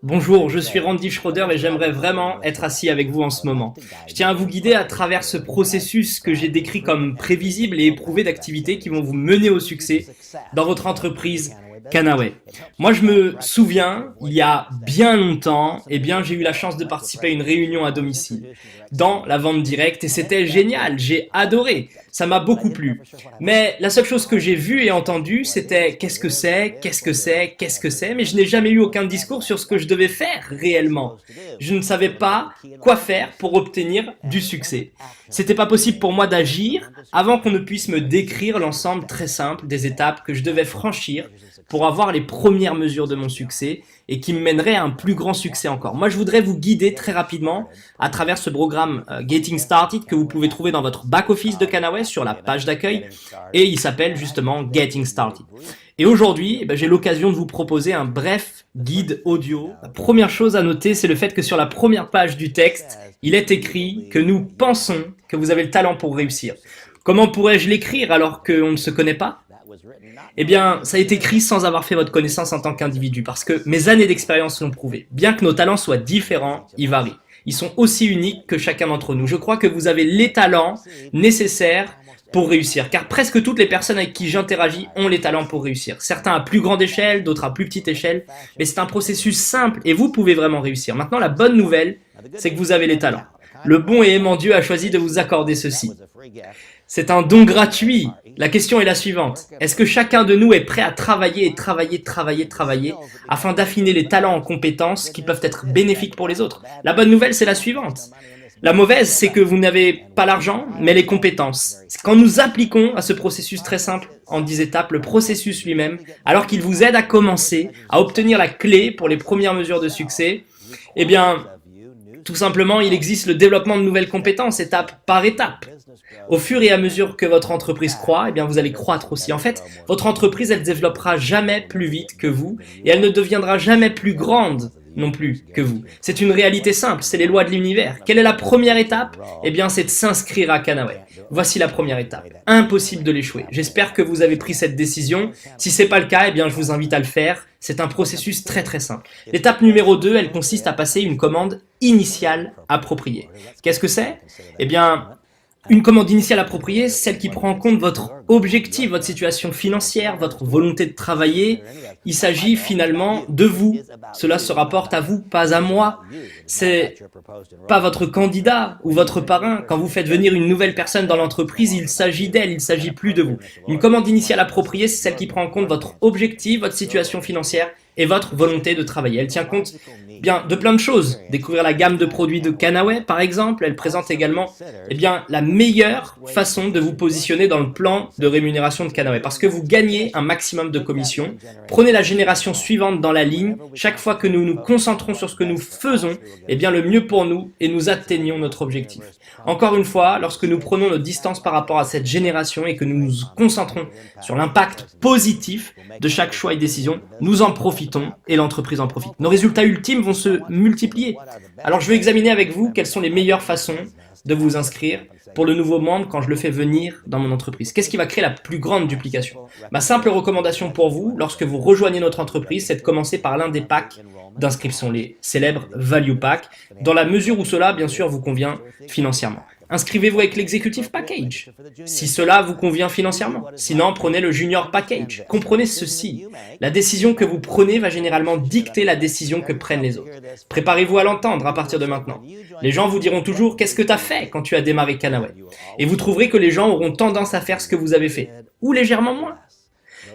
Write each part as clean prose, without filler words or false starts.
Bonjour, je suis Randy Schroeder et j'aimerais vraiment être assis avec vous en ce moment. Je tiens à vous guider à travers ce processus que j'ai décrit comme prévisible et éprouvé d'activités qui vont vous mener au succès dans votre entreprise Canaway. Moi, je me souviens, il y a bien longtemps, j'ai eu la chance de participer à une réunion à domicile dans la vente directe et c'était génial, j'ai adoré, ça m'a beaucoup plu. Mais la seule chose que j'ai vue et entendue, c'était qu'est-ce que c'est, qu'est-ce que c'est, qu'est-ce que c'est, mais je n'ai jamais eu aucun discours sur ce que je devais faire réellement. Je ne savais pas quoi faire pour obtenir du succès. C'était pas possible pour moi d'agir avant qu'on ne puisse me décrire l'ensemble très simple des étapes que je devais franchir pour avoir les premières mesures de mon succès et qui me mèneraient à un plus grand succès encore. Moi, je voudrais vous guider très rapidement à travers ce programme Getting Started que vous pouvez trouver dans votre back-office de Canaway sur la page d'accueil et il s'appelle justement Getting Started. Et aujourd'hui, j'ai l'occasion de vous proposer un bref guide audio. La première chose à noter, c'est le fait que sur la première page du texte, il est écrit que nous pensons que vous avez le talent pour réussir. Comment pourrais-je l'écrire alors qu'on ne se connaît pas? Eh bien, ça a été écrit sans avoir fait votre connaissance en tant qu'individu, parce que mes années d'expérience l'ont prouvé. Bien que nos talents soient différents, ils varient. Ils sont aussi uniques que chacun d'entre nous. Je crois que vous avez les talents nécessaires pour réussir, car presque toutes les personnes avec qui j'interagis ont les talents pour réussir. Certains à plus grande échelle, d'autres à plus petite échelle, mais c'est un processus simple et vous pouvez vraiment réussir. Maintenant, la bonne nouvelle, c'est que vous avez les talents. Le bon et aimant Dieu a choisi de vous accorder ceci. C'est un don gratuit. La question est la suivante. Est-ce que chacun de nous est prêt à travailler afin d'affiner les talents en compétences qui peuvent être bénéfiques pour les autres? La bonne nouvelle, c'est la suivante. La mauvaise, c'est que vous n'avez pas l'argent, mais les compétences. Quand nous appliquons à ce processus très simple, en 10 étapes, le processus lui-même, alors qu'il vous aide à commencer, à obtenir la clé pour les premières mesures de succès, eh bien, tout simplement, il existe le développement de nouvelles compétences, étape par étape. Au fur et à mesure que votre entreprise croît, eh bien vous allez croître aussi. En fait, votre entreprise, elle ne développera jamais plus vite que vous et elle ne deviendra jamais plus grande non plus que vous. C'est une réalité simple, c'est les lois de l'univers. Quelle est la première étape? Eh bien, c'est de s'inscrire à Canaway. Voici la première étape. Impossible de l'échouer. J'espère que vous avez pris cette décision. Si ce n'est pas le cas, eh bien, je vous invite à le faire. C'est un processus très très simple. L'étape numéro 2, elle consiste à passer une commande initiale appropriée. Qu'est-ce que c'est? Eh bien, une commande initiale appropriée, c'est celle qui prend en compte votre objectif, votre situation financière, votre volonté de travailler. Il s'agit finalement de vous. Cela se rapporte à vous, pas à moi. C'est pas votre candidat ou votre parrain. Quand vous faites venir une nouvelle personne dans l'entreprise, il s'agit d'elle, il ne s'agit plus de vous. Une commande initiale appropriée, c'est celle qui prend en compte votre objectif, votre situation financière et votre volonté de travailler. Elle tient compte bien de plein de choses. Découvrir la gamme de produits de Canaway, par exemple. Elle présente également la meilleure façon de vous positionner dans le plan de rémunération de Canaway. Parce que vous gagnez un maximum de commissions. Prenez la génération suivante dans la ligne. Chaque fois que nous nous concentrons sur ce que nous faisons, le mieux pour nous et nous atteignons notre objectif. Encore une fois, lorsque nous prenons notre distance par rapport à cette génération et que nous nous concentrons sur l'impact positif de chaque choix et décision, nous en profitons et l'entreprise en profite. Nos résultats ultimes vont se multiplier. Alors je vais examiner avec vous quelles sont les meilleures façons de vous inscrire pour le nouveau membre quand je le fais venir dans mon entreprise. Qu'est-ce qui va créer la plus grande duplication? Ma simple recommandation pour vous, lorsque vous rejoignez notre entreprise, c'est de commencer par l'un des packs d'inscription, les célèbres Value Pack, dans la mesure où cela, bien sûr, vous convient financièrement. Inscrivez-vous avec l'Executive Package, si cela vous convient financièrement. Sinon, prenez le Junior Package. Comprenez ceci, la décision que vous prenez va généralement dicter la décision que prennent les autres. Préparez-vous à l'entendre à partir de maintenant. Les gens vous diront toujours « Qu'est-ce que tu as fait quand tu as démarré Canaway ?» Et vous trouverez que les gens auront tendance à faire ce que vous avez fait, ou légèrement moins.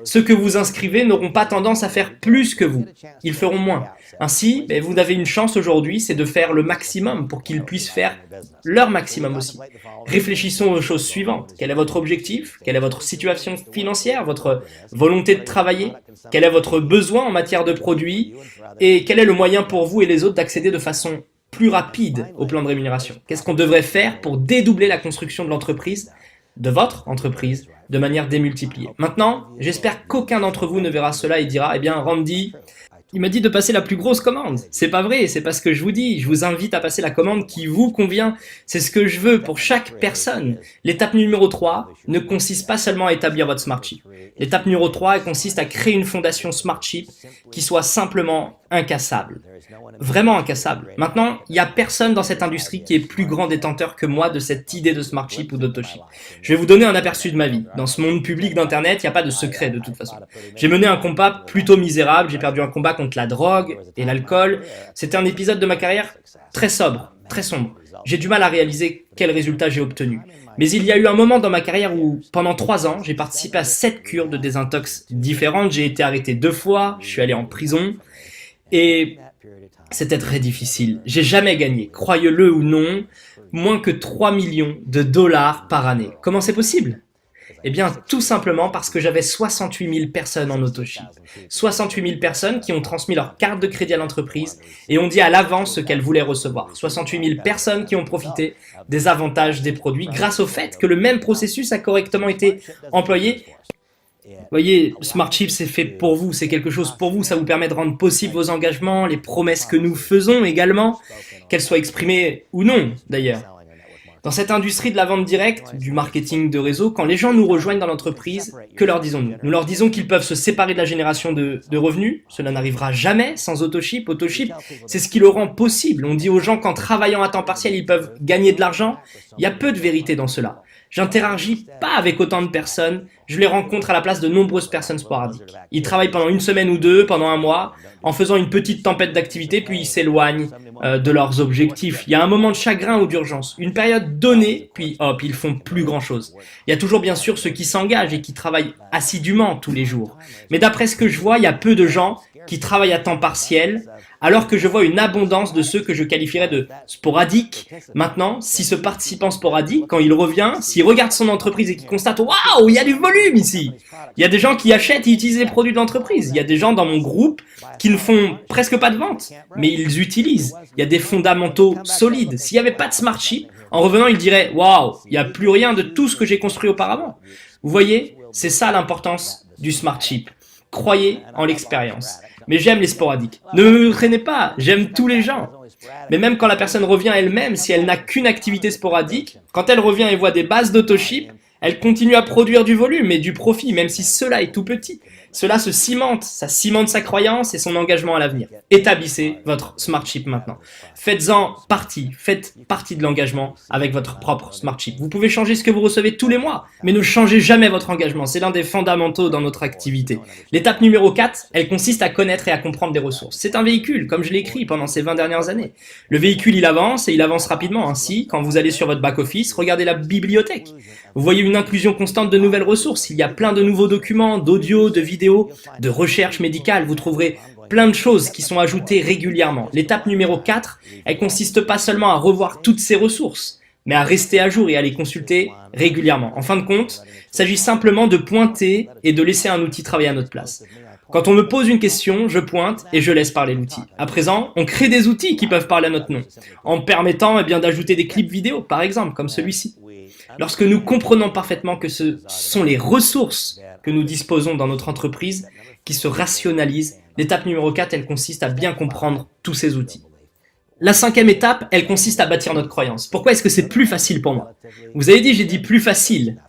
Ceux que vous inscrivez n'auront pas tendance à faire plus que vous. Ils feront moins. Ainsi, vous avez une chance aujourd'hui, c'est de faire le maximum pour qu'ils puissent faire leur maximum aussi. Réfléchissons aux choses suivantes. Quel est votre objectif? Quelle est votre situation financière? Votre volonté de travailler? Quel est votre besoin en matière de produits? Et quel est le moyen pour vous et les autres d'accéder de façon plus rapide au plan de rémunération? Qu'est-ce qu'on devrait faire pour dédoubler la construction de l'entreprise, de votre entreprise, de manière démultipliée? Maintenant, j'espère qu'aucun d'entre vous ne verra cela et dira « Eh bien, Randy, il m'a dit de passer la plus grosse commande. » C'est pas vrai, c'est pas ce que je vous dis. Je vous invite à passer la commande qui vous convient. C'est ce que je veux pour chaque personne. L'étape numéro 3 ne consiste pas seulement à établir votre Smart Chip. L'étape numéro 3 elle consiste à créer une fondation Smart Chip qui soit simplement incassable. Vraiment incassable. Maintenant, il n'y a personne dans cette industrie qui est plus grand détenteur que moi de cette idée de smart chip ou d'autochip. Je vais vous donner un aperçu de ma vie. Dans ce monde public d'internet, il n'y a pas de secret de toute façon. J'ai mené un combat plutôt misérable, j'ai perdu un combat contre la drogue et l'alcool. C'était un épisode de ma carrière très sobre, très sombre. J'ai du mal à réaliser quel résultat j'ai obtenu. Mais il y a eu un moment dans ma carrière où, pendant 3 ans, j'ai participé à 7 cures de désintox différentes. J'ai été arrêté 2 fois, je suis allé en prison. Et c'était très difficile. J'ai jamais gagné, croyez-le ou non, moins que 3 millions de dollars par année. Comment c'est possible? Eh bien, tout simplement parce que j'avais 68 000 personnes en autoship. 68 000 personnes qui ont transmis leur carte de crédit à l'entreprise et ont dit à l'avance ce qu'elles voulaient recevoir. 68 000 personnes qui ont profité des avantages des produits grâce au fait que le même processus a correctement été employé. Vous voyez, Smart Chip, c'est fait pour vous, c'est quelque chose pour vous, ça vous permet de rendre possible vos engagements, les promesses que nous faisons également, qu'elles soient exprimées ou non d'ailleurs. Dans cette industrie de la vente directe, du marketing de réseau, quand les gens nous rejoignent dans l'entreprise, que leur disons-nous? Nous leur disons qu'ils peuvent se séparer de la génération de revenus, cela n'arrivera jamais sans autoship. Autoship, c'est ce qui le rend possible. On dit aux gens qu'en travaillant à temps partiel, ils peuvent gagner de l'argent. Il y a peu de vérité dans cela. J'interagis pas avec autant de personnes, je les rencontre à la place de nombreuses personnes sporadiques. Ils travaillent pendant 1 semaine ou 2, pendant 1 mois, en faisant une petite tempête d'activité, puis ils s'éloignent de leurs objectifs. Il y a un moment de chagrin ou d'urgence, une période donnée, puis hop, ils font plus grand chose. Il y a toujours bien sûr ceux qui s'engagent et qui travaillent assidûment tous les jours. Mais d'après ce que je vois, il y a peu de gens qui travaillent à temps partiel, alors que je vois une abondance de ceux que je qualifierais de sporadiques. Maintenant, si ce participant sporadique, quand il revient, s'il regarde son entreprise et qu'il constate « Waouh, il y a du volume ici !» Il y a des gens qui achètent et utilisent les produits de l'entreprise. Il y a des gens dans mon groupe qui ne font presque pas de vente, mais ils utilisent. Il y a des fondamentaux solides. S'il n'y avait pas de Smart Chip, en revenant, ils diraient « Waouh, il n'y a plus rien de tout ce que j'ai construit auparavant. » Vous voyez, c'est ça l'importance du Smart Chip. Croyez en l'expérience. Mais j'aime les sporadiques. Ne me traînez pas, j'aime tous les gens. Mais même quand la personne revient elle-même, si elle n'a qu'une activité sporadique, quand elle revient et voit des bases d'autoship, elle continue à produire du volume et du profit, même si cela est tout petit. Cela se cimente, ça cimente sa croyance et son engagement à l'avenir. Établissez votre Smart Chip maintenant. Faites partie de l'engagement avec votre propre Smart Chip. Vous pouvez changer ce que vous recevez tous les mois, mais ne changez jamais votre engagement. C'est l'un des fondamentaux dans notre activité. L'étape numéro 4, elle consiste à connaître et à comprendre des ressources. C'est un véhicule, comme je l'ai écrit pendant ces 20 dernières années. Le véhicule, il avance et il avance rapidement. Ainsi, quand vous allez sur votre back-office, regardez la bibliothèque. Vous voyez une inclusion constante de nouvelles ressources. Il y a plein de nouveaux documents, d'audio, de vidéos, de recherche médicale. Vous trouverez plein de choses qui sont ajoutées régulièrement. L'étape numéro 4, elle consiste pas seulement à revoir toutes ces ressources, mais à rester à jour et à les consulter régulièrement. En fin de compte, il s'agit simplement de pointer et de laisser un outil travailler à notre place. Quand on me pose une question, je pointe et je laisse parler l'outil. À présent, on crée des outils qui peuvent parler à notre nom, en permettant d'ajouter des clips vidéo, par exemple, comme celui-ci. Lorsque nous comprenons parfaitement que ce sont les ressources que nous disposons dans notre entreprise qui se rationalisent, l'étape numéro 4, elle consiste à bien comprendre tous ces outils. La 5e étape, elle consiste à bâtir notre croyance. Pourquoi est-ce que c'est plus facile pour moi? Vous avez dit, j'ai dit plus facile.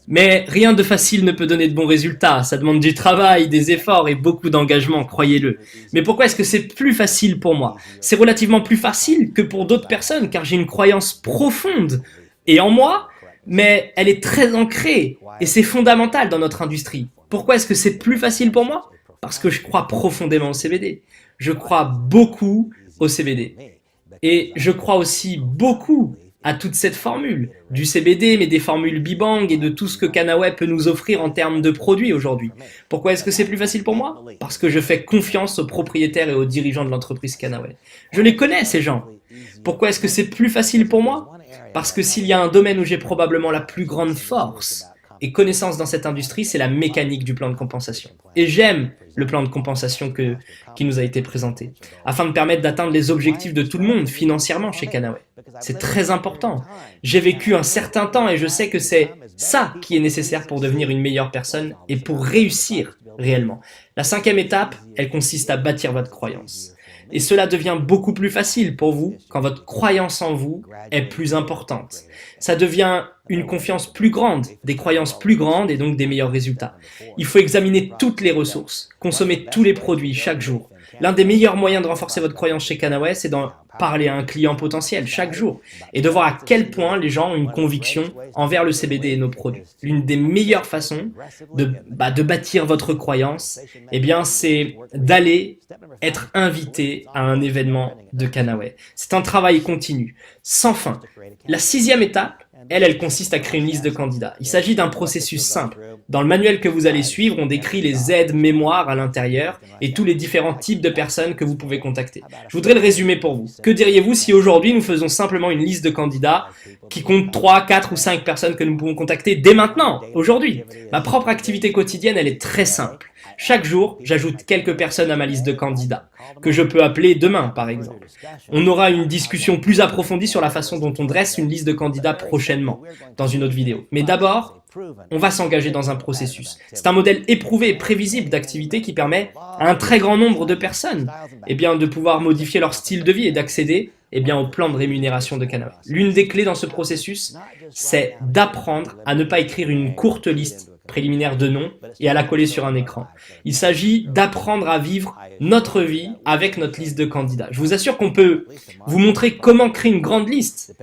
Mais rien de facile ne peut donner de bons résultats. Ça demande du travail, des efforts et beaucoup d'engagement, croyez-le. Mais pourquoi est-ce que c'est plus facile pour moi? C'est relativement plus facile que pour d'autres personnes, car j'ai une croyance profonde et en moi, mais elle est très ancrée et c'est fondamental dans notre industrie. Pourquoi est-ce que c'est plus facile pour moi? Parce que je crois profondément au CBD. Je crois beaucoup au CBD. Et je crois aussi beaucoup à toute cette formule du CBD, mais des formules Bibang et de tout ce que Canaway peut nous offrir en termes de produits aujourd'hui. Pourquoi est-ce que c'est plus facile pour moi? Parce que je fais confiance aux propriétaires et aux dirigeants de l'entreprise Canaway. Je les connais, ces gens. Pourquoi est-ce que c'est plus facile pour moi? Parce que s'il y a un domaine où j'ai probablement la plus grande force et connaissance dans cette industrie, c'est la mécanique du plan de compensation. Et j'aime le plan de compensation qui nous a été présenté, afin de permettre d'atteindre les objectifs de tout le monde financièrement chez Canaway. C'est très important. J'ai vécu un certain temps et je sais que c'est ça qui est nécessaire pour devenir une meilleure personne et pour réussir réellement. La 5e étape, elle consiste à bâtir votre croyance. Et cela devient beaucoup plus facile pour vous quand votre croyance en vous est plus importante. Ça devient une confiance plus grande, des croyances plus grandes et donc des meilleurs résultats. Il faut examiner toutes les ressources, consommer tous les produits chaque jour. L'un des meilleurs moyens de renforcer votre croyance chez Kanaway, c'est d'en parler à un client potentiel chaque jour et de voir à quel point les gens ont une conviction envers le CBD et nos produits. L'une des meilleures façons de bâtir votre croyance, eh bien, c'est d'aller être invité à un événement de Kanaway. C'est un travail continu, sans fin. La 6e étape, elle consiste à créer une liste de candidats. Il s'agit d'un processus simple. Dans le manuel que vous allez suivre, on décrit les aides mémoire à l'intérieur et tous les différents types de personnes que vous pouvez contacter. Je voudrais le résumer pour vous. Que diriez-vous si aujourd'hui nous faisons simplement une liste de candidats qui compte 3, 4 ou 5 personnes que nous pouvons contacter dès maintenant, aujourd'hui? Ma propre activité quotidienne, elle est très simple. Chaque jour, j'ajoute quelques personnes à ma liste de candidats, que je peux appeler demain par exemple. On aura une discussion plus approfondie sur la façon dont on dresse une liste de candidats prochainement, dans une autre vidéo. Mais d'abord, on va s'engager dans un processus. C'est un modèle éprouvé et prévisible d'activité qui permet à un très grand nombre de personnes de pouvoir modifier leur style de vie et d'accéder au plan de rémunération de Kanaway. L'une des clés dans ce processus, c'est d'apprendre à ne pas écrire une courte liste préliminaire de noms et à la coller sur un écran. Il s'agit d'apprendre à vivre notre vie avec notre liste de candidats. Je vous assure qu'on peut vous montrer comment créer une grande liste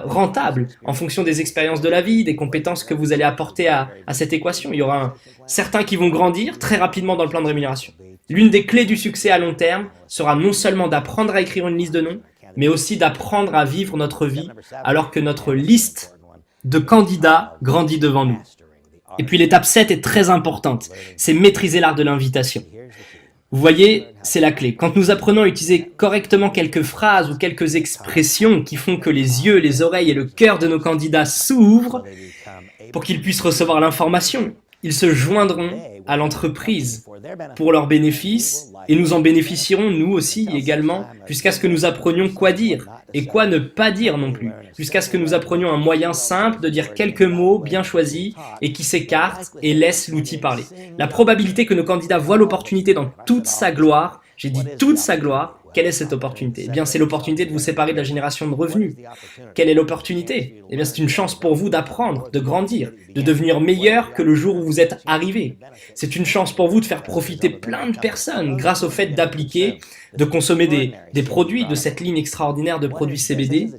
rentable en fonction des expériences de la vie, des compétences que vous allez apporter à cette équation. Il y aura certains qui vont grandir très rapidement dans le plan de rémunération. L'une des clés du succès à long terme sera non seulement d'apprendre à écrire une liste de noms, mais aussi d'apprendre à vivre notre vie alors que notre liste de candidats grandit devant nous. Et puis l'étape 7 est très importante, c'est maîtriser l'art de l'invitation. Vous voyez, c'est la clé. Quand nous apprenons à utiliser correctement quelques phrases ou quelques expressions qui font que les yeux, les oreilles et le cœur de nos candidats s'ouvrent pour qu'ils puissent recevoir l'information, ils se joindront à l'entreprise pour leurs bénéfices et nous en bénéficierons nous aussi également jusqu'à ce que nous apprenions quoi dire et quoi ne pas dire non plus, jusqu'à ce que nous apprenions un moyen simple de dire quelques mots bien choisis et qui s'écartent et laissent l'outil parler. La probabilité que nos candidats voient l'opportunité dans toute sa gloire, j'ai dit toute sa gloire, quelle est cette opportunité? Eh bien, c'est l'opportunité de vous séparer de la génération de revenus. Quelle est l'opportunité? Eh bien, c'est une chance pour vous d'apprendre, de grandir, de devenir meilleur que le jour où vous êtes arrivé. C'est une chance pour vous de faire profiter plein de personnes grâce au fait d'appliquer, de consommer des produits, de cette ligne extraordinaire de produits CBD.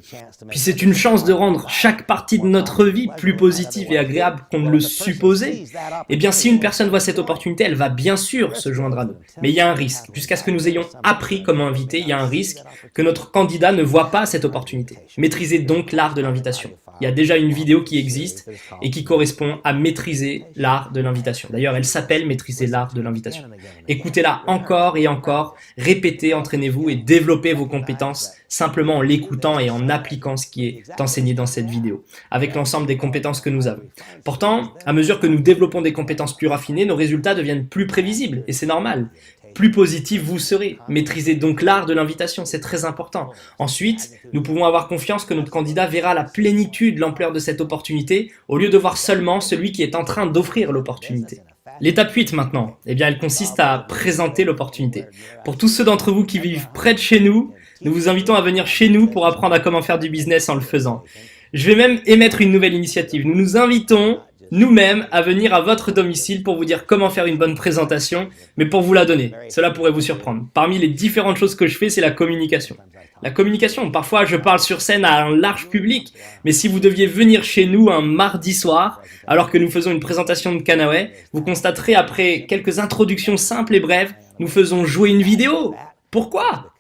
Puis c'est une chance de rendre chaque partie de notre vie plus positive et agréable qu'on ne le supposait. Eh bien, si une personne voit cette opportunité, elle va bien sûr se joindre à nous. Mais il y a un risque. Jusqu'à ce que nous ayons appris comment inviter, il y a un risque que notre candidat ne voit pas cette opportunité. Maîtrisez donc l'art de l'invitation. Il y a déjà une vidéo qui existe et qui correspond à maîtriser l'art de l'invitation. D'ailleurs, elle s'appelle Maîtriser l'art de l'invitation. Écoutez-la encore et encore, répétez, entraînez-vous et développez vos compétences simplement en l'écoutant et en appliquant ce qui est enseigné dans cette vidéo, avec l'ensemble des compétences que nous avons. Pourtant, à mesure que nous développons des compétences plus raffinées, nos résultats deviennent plus prévisibles, et c'est normal. Plus positif vous serez. Maîtrisez donc l'art de l'invitation, c'est très important. Ensuite, nous pouvons avoir confiance que notre candidat verra la plénitude, l'ampleur de cette opportunité, au lieu de voir seulement celui qui est en train d'offrir l'opportunité. L'étape 8 maintenant, eh bien, elle consiste à présenter l'opportunité. Pour tous ceux d'entre vous qui vivent près de chez nous, nous vous invitons à venir chez nous pour apprendre à comment faire du business en le faisant. Je vais même émettre une nouvelle initiative. Nous nous invitons nous-mêmes à venir à votre domicile pour vous dire comment faire une bonne présentation, mais pour vous la donner. Cela pourrait vous surprendre. Parmi les différentes choses que je fais, c'est la communication. La communication, parfois je parle sur scène à un large public, mais si vous deviez venir chez nous un mardi soir, alors que nous faisons une présentation de Kanaway, vous constaterez après quelques introductions simples et brèves, nous faisons jouer une vidéo. Pourquoi ?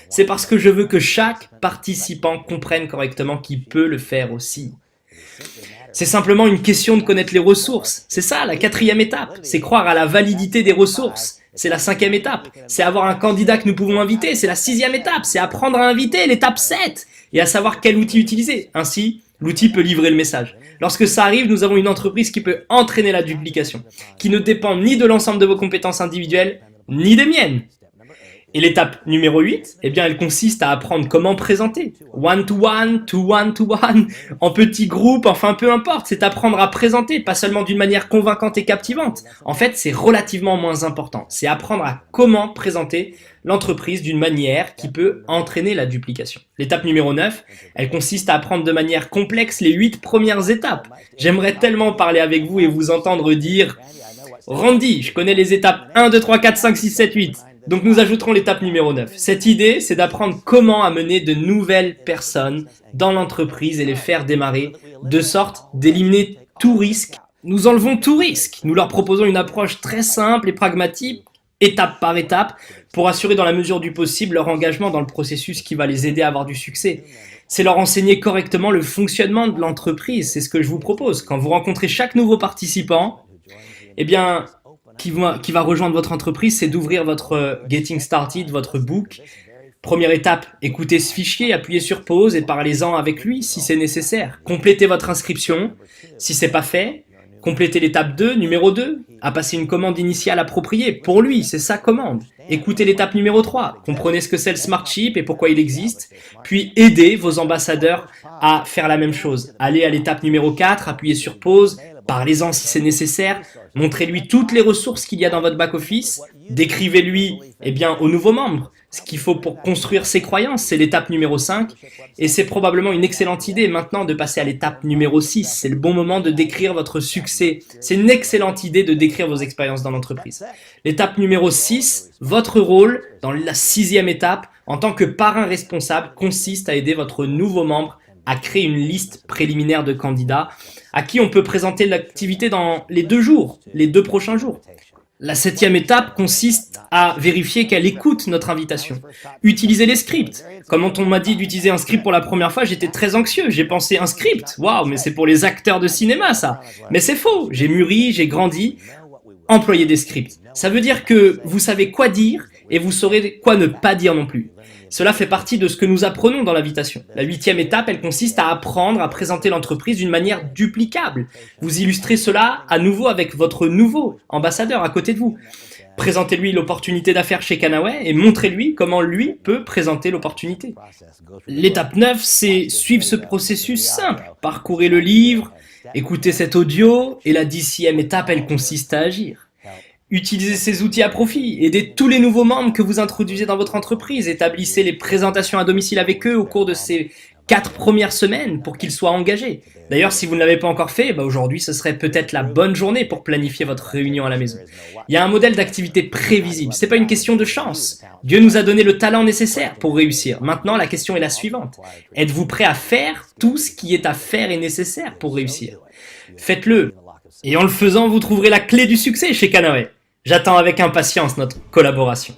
C'est parce que je veux que chaque participant comprenne correctement qu'il peut le faire aussi. C'est simplement une question de connaître les ressources. C'est ça, la 4e étape. C'est croire à la validité des ressources. C'est la 5e étape. C'est avoir un candidat que nous pouvons inviter. C'est la 6e étape. C'est apprendre à inviter, l'étape 7. Et à savoir quel outil utiliser. Ainsi, l'outil peut livrer le message. Lorsque ça arrive, nous avons une entreprise qui peut entraîner la duplication, qui ne dépend ni de l'ensemble de vos compétences individuelles, ni des miennes. Et l'étape numéro 8, eh bien, elle consiste à apprendre comment présenter. One-to-one, to-one-to-one, en petits groupes, enfin peu importe. C'est apprendre à présenter, pas seulement d'une manière convaincante et captivante. En fait, c'est relativement moins important. C'est apprendre à comment présenter l'entreprise d'une manière qui peut entraîner la duplication. L'étape numéro 9, elle consiste à apprendre de manière complexe les 8 premières étapes. J'aimerais tellement parler avec vous et vous entendre dire « Randy, je connais les étapes 1, 2, 3, 4, 5, 6, 7, 8 ». Donc nous ajouterons l'étape numéro 9. Cette idée, c'est d'apprendre comment amener de nouvelles personnes dans l'entreprise et les faire démarrer, de sorte d'éliminer tout risque. Nous enlevons tout risque. Nous leur proposons une approche très simple et pragmatique, étape par étape, pour assurer dans la mesure du possible leur engagement dans le processus qui va les aider à avoir du succès. C'est leur enseigner correctement le fonctionnement de l'entreprise, c'est ce que je vous propose. Quand vous rencontrez chaque nouveau participant, eh bien, qui va rejoindre votre entreprise, c'est d'ouvrir votre Getting Started, votre book. Première étape, écoutez ce fichier, appuyez sur pause et parlez-en avec lui si c'est nécessaire. Complétez votre inscription. Si ce n'est pas fait, complétez l'étape 2, numéro 2, à passer une commande initiale appropriée. Pour lui, c'est sa commande. Écoutez l'étape numéro 3, comprenez ce que c'est le Smart Chip et pourquoi il existe. Puis aidez vos ambassadeurs à faire la même chose. Allez à l'étape numéro 4, appuyez sur pause, parlez-en si c'est nécessaire, montrez-lui toutes les ressources qu'il y a dans votre back-office, décrivez-lui aux nouveaux membres ce qu'il faut pour construire ses croyances, c'est l'étape numéro 5, et c'est probablement une excellente idée maintenant de passer à l'étape numéro 6, c'est le bon moment de décrire votre succès, c'est une excellente idée de décrire vos expériences dans l'entreprise. L'étape numéro 6, votre rôle dans la 6e étape, en tant que parrain responsable, consiste à aider votre nouveau membre à créer une liste préliminaire de candidats à qui on peut présenter l'activité dans les 2 prochains jours. La 7e étape consiste à vérifier qu'elle écoute notre invitation. Utilisez les scripts. Comme on m'a dit d'utiliser un script pour la première fois, j'étais très anxieux. J'ai pensé un script. Waouh, mais c'est pour les acteurs de cinéma ça. Mais c'est faux. J'ai mûri, j'ai grandi. Employez des scripts. Ça veut dire que vous savez quoi dire et vous saurez quoi ne pas dire non plus. Cela fait partie de ce que nous apprenons dans l'invitation. La 8e étape, elle consiste à apprendre à présenter l'entreprise d'une manière duplicable. Vous illustrez cela à nouveau avec votre nouveau ambassadeur à côté de vous. Présentez-lui l'opportunité d'affaires chez Canaway et montrez-lui comment lui peut présenter l'opportunité. L'étape 9, c'est suivre ce processus simple. Parcourez le livre, écoutez cet audio et la 10e étape, elle consiste à agir. Utilisez ces outils à profit, aidez tous les nouveaux membres que vous introduisez dans votre entreprise, établissez les présentations à domicile avec eux au cours de ces 4 premières semaines pour qu'ils soient engagés. D'ailleurs, si vous ne l'avez pas encore fait, aujourd'hui ce serait peut-être la bonne journée pour planifier votre réunion à la maison. Il y a un modèle d'activité prévisible, c'est pas une question de chance. Dieu nous a donné le talent nécessaire pour réussir. Maintenant, la question est la suivante. Êtes-vous prêt à faire tout ce qui est à faire et nécessaire pour réussir? Faites-le. Et en le faisant, vous trouverez la clé du succès chez Canaway. J'attends avec impatience notre collaboration.